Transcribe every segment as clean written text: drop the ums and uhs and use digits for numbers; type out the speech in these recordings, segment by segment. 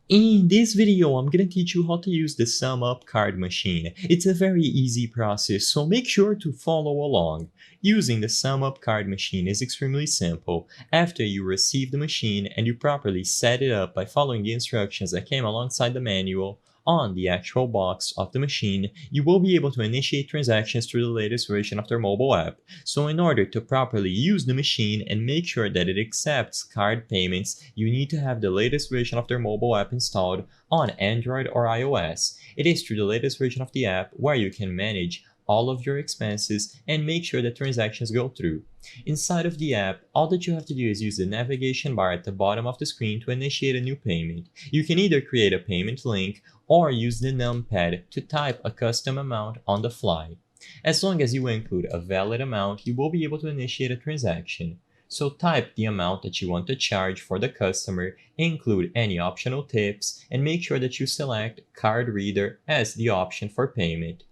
In this video, I'm gonna teach you how to use the SumUp card machine. It's a very easy process, so make sure to follow along. Using the SumUp card machine is extremely simple. After you receive the machine and you properly set it up by following the instructions that came alongside the manual, on the actual box of the machine, you will be able to initiate transactions through the latest version of their mobile app. So in order to properly use the machine and make sure that it accepts card payments, you need to have the latest version of their mobile app installed on Android or iOS. It is through the latest version of the app where you can manage all of your expenses and make sure that transactions go through. Inside of the app, all that you have to do is use the navigation bar at the bottom of the screen to initiate a new payment. You can either create a payment link or use the numpad to type a custom amount on the fly. As long as you include a valid amount, you will be able to initiate a transaction. So type the amount that you want to charge for the customer, include any optional tips, and make sure that you select Card Reader as the option for payment.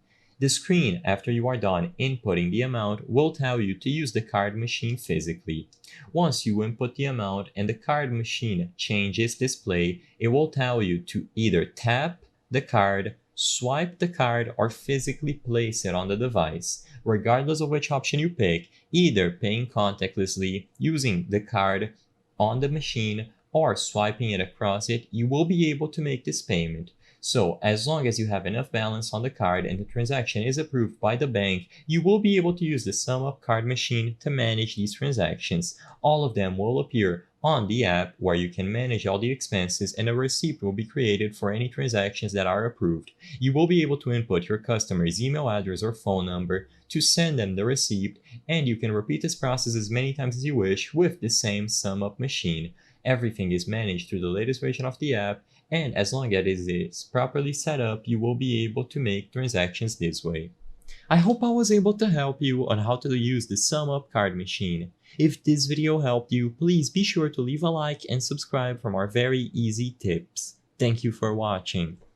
The screen after you are done inputting the amount will tell you to use the card machine physically. Once you input the amount and the card machine changes display, it will tell you to either tap the card, swipe the card, or physically place it on the device. Regardless of which option you pick, either paying contactlessly using the card on the machine or swiping it across it, you will be able to make this payment. So, as long as you have enough balance on the card and the transaction is approved by the bank, you will be able to use the SumUp card machine to manage these transactions. All of them will appear on the app where you can manage all the expenses, and a receipt will be created for any transactions that are approved. You will be able to input your customer's email address or phone number to send them the receipt, and you can repeat this process as many times as you wish with the same SumUp machine. Everything is managed through the latest version of the app, and as long as it is properly set up, you will be able to make transactions this way. I hope I was able to help you on how to use the SumUp card machine. If this video helped you, please be sure to leave a like and subscribe for more very easy tips. Thank you for watching.